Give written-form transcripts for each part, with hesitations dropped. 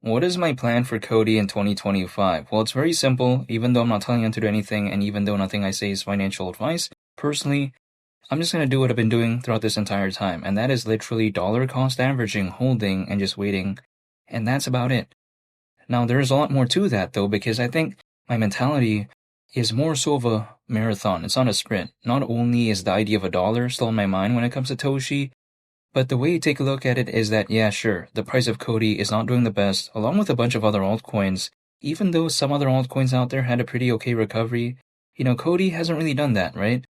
What is my plan for Coti in 2025? Well, it's very simple, even though I'm not telling you to do anything, and even though nothing I say is financial advice. Personally, I'm just going to do what I've been doing throughout this entire time, and that is literally dollar cost averaging, holding, and just waiting. And that's about it. Now, there's a lot more to that, though, because I think my mentality is more so of a marathon. It's not a sprint. Not only is the idea of a dollar still in my mind when it comes to Toshi, but the way you take a look at it is that, yeah, sure, the price of Coti is not doing the best, along with a bunch of other altcoins. Even though some other altcoins out there had a pretty okay recovery, Coti hasn't really done that, right?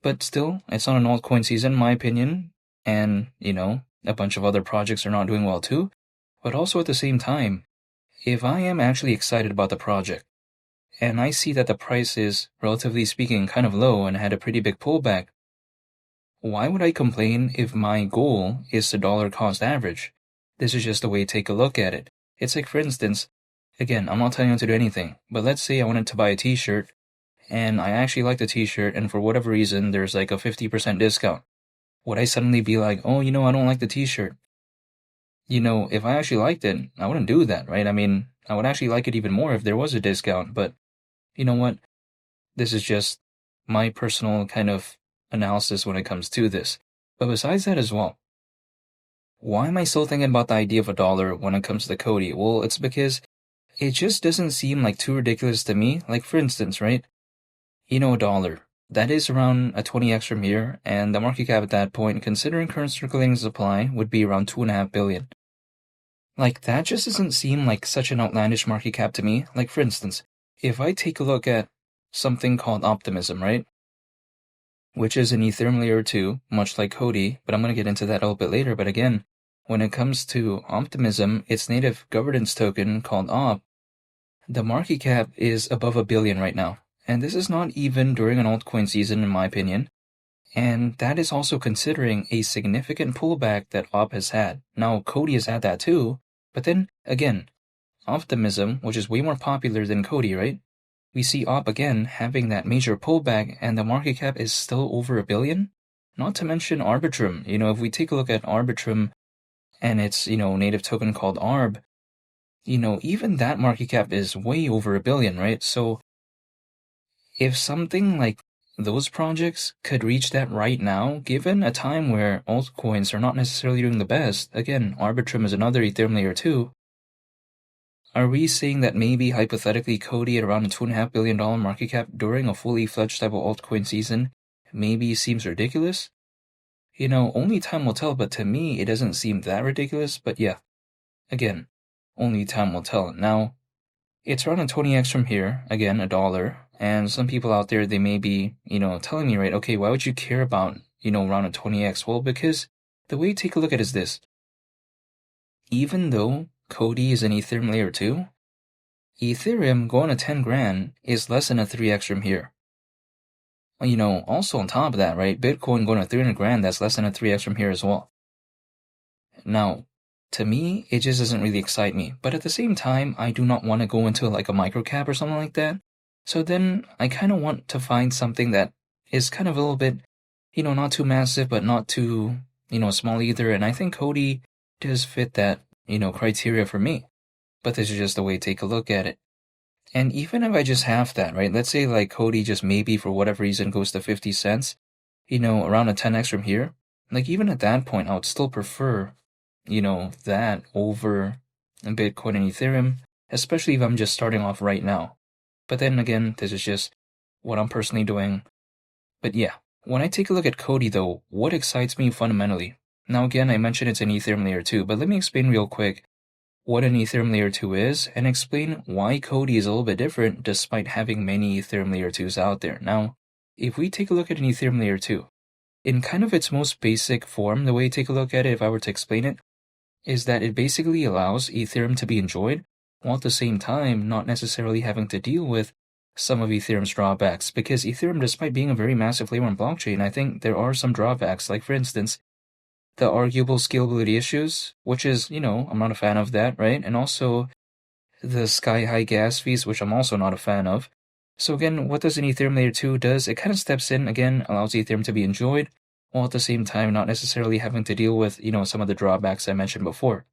But still, it's not an altcoin season, in my opinion, and, a bunch of other projects are not doing well too. But also at the same time, if I am actually excited about the project, and I see that the price is, relatively speaking, kind of low and had a pretty big pullback, why would I complain if my goal is to dollar cost average? This is just the way to take a look at it. It's like, for instance, again, I'm not telling you to do anything, but let's say I wanted to buy a t-shirt, and I actually like the t-shirt, and for whatever reason, there's like a 50% discount. Would I suddenly be like, oh, I don't like the t-shirt? If I actually liked it, I wouldn't do that, right? I mean, I would actually like it even more if there was a discount, but you know what? This is just my personal kind of analysis when it comes to this. But besides that as well, why am I still thinking about the idea of a dollar when it comes to the Coti? Well, it's because it just doesn't seem like too ridiculous to me. Like, for instance, right? A dollar. That is around a 20x from here, and the market cap at that point, considering current circulating supply, would be around 2.5 billion. Like, that just doesn't seem like such an outlandish market cap to me. Like, for instance, if I take a look at something called Optimism, right? Which is an Ethereum layer 2, much like Coti, but I'm going to get into that a little bit later. But again, when it comes to Optimism, its native governance token called OP, the market cap is above 1 billion right now. And this is not even during an altcoin season, in my opinion. And that is also considering a significant pullback that OP has had. Now, Coti has had that too, but then, again, Optimism, which is way more popular than Coti, right? We see OP again having that major pullback, and the market cap is still over 1 billion. Not to mention Arbitrum. If we take a look at Arbitrum and its, native token called ARB, even that market cap is way over 1 billion, right? So if something like those projects could reach that right now, given a time where altcoins are not necessarily doing the best, again, Arbitrum is another Ethereum layer 2, are we saying that maybe hypothetically Coti at around a $2.5 billion market cap during a fully fledged type of altcoin season maybe seems ridiculous? Only time will tell, but to me it doesn't seem that ridiculous. But yeah, again, only time will tell. Now, it's around a 20x from here, again, a dollar, and some people out there, they may be, telling me, right, okay, why would you care about, around a 20x? Well, because the way you take a look at it is this. Even though Coti is an Ethereum layer 2, Ethereum going to 10 grand is less than a 3x from here. Also on top of that, right, Bitcoin going to 300 grand, that's less than a 3x from here as well. Now, to me, it just doesn't really excite me. But at the same time, I do not want to go into like a microcap or something like that. So then I kind of want to find something that is kind of a little bit, not too massive, but not too, small either. And I think Coti does fit that, criteria for me. But this is just the way to take a look at it. And even if I just have that, right, let's say like Coti just maybe for whatever reason goes to 50 cents, around a 10x from here, like even at that point, I would still prefer, that over Bitcoin and Ethereum, especially if I'm just starting off right now. But then again, this is just what I'm personally doing. But yeah, when I take a look at Coti though, what excites me fundamentally? Now again, I mentioned it's an Ethereum layer 2, but let me explain real quick what an Ethereum layer 2 is and explain why Coti is a little bit different despite having many Ethereum layer 2s out there. Now, if we take a look at an Ethereum layer 2, in kind of its most basic form, the way you take a look at it, if I were to explain it, is that it basically allows Ethereum to be enjoyed while at the same time not necessarily having to deal with some of Ethereum's drawbacks. Because Ethereum, despite being a very massive layer on blockchain, I think there are some drawbacks. Like for instance, the arguable scalability issues, which is, I'm not a fan of that, right? And also the sky-high gas fees, which I'm also not a fan of. So again, what does an Ethereum layer 2 does? It kind of steps in, again, allows Ethereum to be enjoyed, while at the same time not necessarily having to deal with, some of the drawbacks I mentioned before.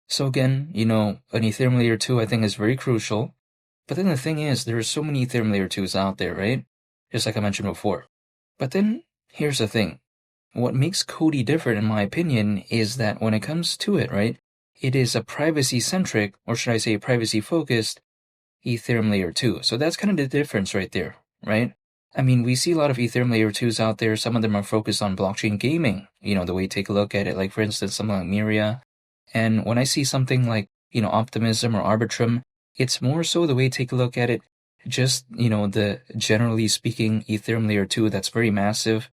So again, an Ethereum layer 2 I think is very crucial. But then the thing is, there are so many Ethereum layer 2s out there, right? Just like I mentioned before. But then, here's the thing. What makes Coti different, in my opinion, is that when it comes to it, right, it is a privacy-centric, or should I say privacy-focused, Ethereum layer 2. So that's kind of the difference right there, right? I mean, we see a lot of Ethereum layer 2s out there. Some of them are focused on blockchain gaming, the way you take a look at it. Like, for instance, something like Miria. And when I see something like, Optimism or Arbitrum, it's more so the way you take a look at it, just, the generally speaking Ethereum layer 2 that's very massive.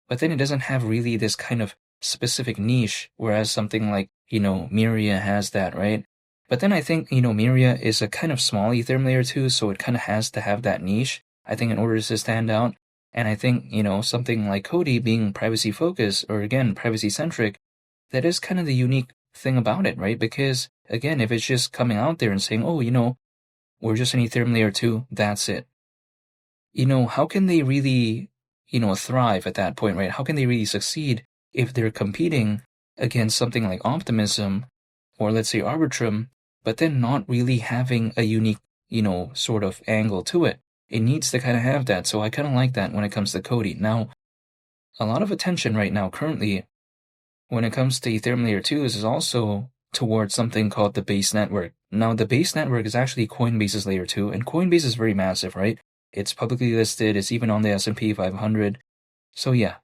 But then it doesn't have really this kind of specific niche, whereas something like, Miria has that, right? But then I think, Miria is a kind of small Ethereum layer 2, so it kind of has to have that niche, I think, in order to stand out. And I think, something like Coti being privacy focused, or again, privacy centric, that is kind of the unique thing about it, right? Because again, if it's just coming out there and saying, oh, we're just an Ethereum layer 2, that's it. How can they really, thrive at that point, right? How can they really succeed if they're competing against something like Optimism or let's say Arbitrum, but then not really having a unique, sort of angle to it? It needs to kind of have that. So I kind of like that when it comes to Coti. Now, a lot of attention right now currently when it comes to Ethereum layer 2s is also towards something called the base network. Now, the base network is actually Coinbase's layer 2, and Coinbase is very massive, right? It's publicly listed, it's even on the S&P 500. So yeah,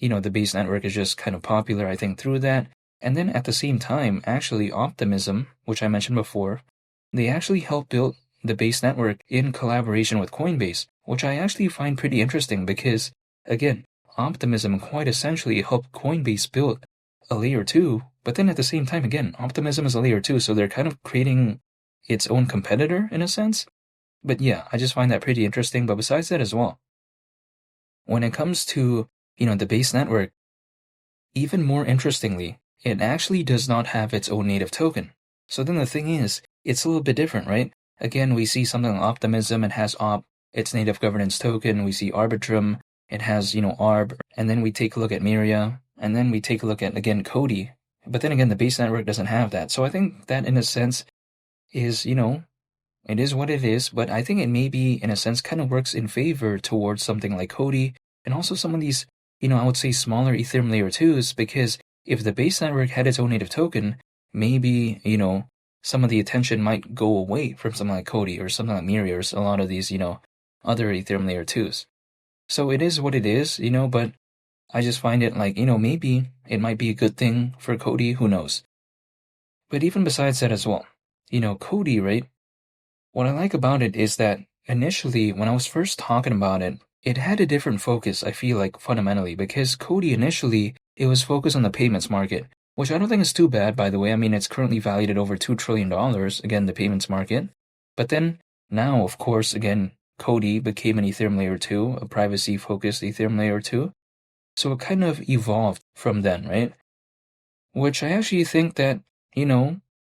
the base network is just kind of popular, I think, through that. And then at the same time, actually, Optimism, which I mentioned before, they actually helped build the base network in collaboration with Coinbase, which I actually find pretty interesting because, again, Optimism quite essentially helped Coinbase build a layer 2, but then at the same time, again, Optimism is a layer 2, so they're kind of creating its own competitor in a sense. But yeah, I just find that pretty interesting. But besides that as well, when it comes to, the base network, even more interestingly, it actually does not have its own native token. So then the thing is, it's a little bit different, right? Again, we see something like Optimism, it has its native governance token. We see Arbitrum, it has, ARB. And then we take a look at Miria, and then we take a look at, again, Coti. But then again, the base network doesn't have that. So I think that, in a sense, is, it is what it is, but I think it maybe, in a sense, kind of works in favor towards something like Coti and also some of these, I would say smaller Ethereum layer 2s, because if the base network had its own native token, maybe, some of the attention might go away from something like Coti or something like Miria or a lot of these, other Ethereum layer 2s. So it is what it is, but I just find it like, maybe it might be a good thing for Coti, who knows. But even besides that as well, Coti, right? What I like about it is that initially, when I was first talking about it, it had a different focus, I feel like, fundamentally, because Coti initially, it was focused on the payments market, which I don't think is too bad, by the way. I mean, it's currently valued at over $2 trillion, again, the payments market. But then, now, of course, again, Coti became an Ethereum layer 2, a privacy-focused Ethereum layer 2. So it kind of evolved from then, right? Which I actually think that,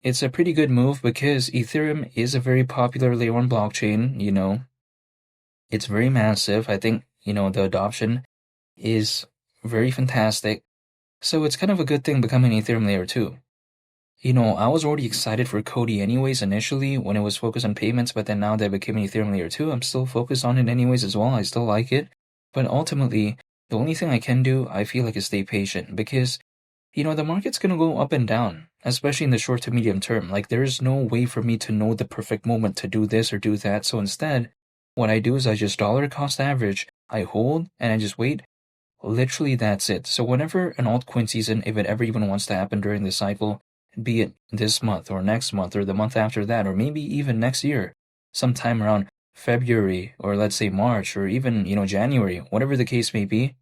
it's a pretty good move because Ethereum is a very popular layer 1 blockchain, It's very massive. I think, the adoption is very fantastic. So it's kind of a good thing becoming Ethereum layer 2. I was already excited for Coti anyways initially when it was focused on payments, but then now that it became an Ethereum layer 2, I'm still focused on it anyways as well. I still like it. But ultimately, the only thing I can do, I feel like, is stay patient because, the market's going to go up and down, especially in the short to medium term. Like, there's no way for me to know the perfect moment to do this or do that. So instead, what I do is I just dollar cost average, I hold, and I just wait. Literally, that's it. So whenever an altcoin season, if it ever even wants to happen during this cycle, be it this month or next month or the month after that, or maybe even next year, sometime around February or let's say March or even, January, whatever the case may be,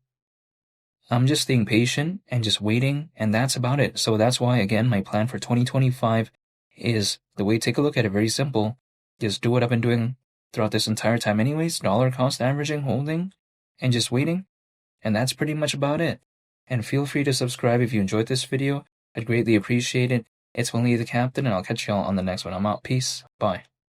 I'm just staying patient and just waiting, and that's about it. So that's why, again, my plan for 2025 is, the way to take a look at it, very simple. Just do what I've been doing throughout this entire time anyways, dollar cost averaging, holding, and just waiting. And that's pretty much about it. And feel free to subscribe if you enjoyed this video. I'd greatly appreciate it. It's only the Captain, and I'll catch y'all on the next one. I'm out. Peace. Bye.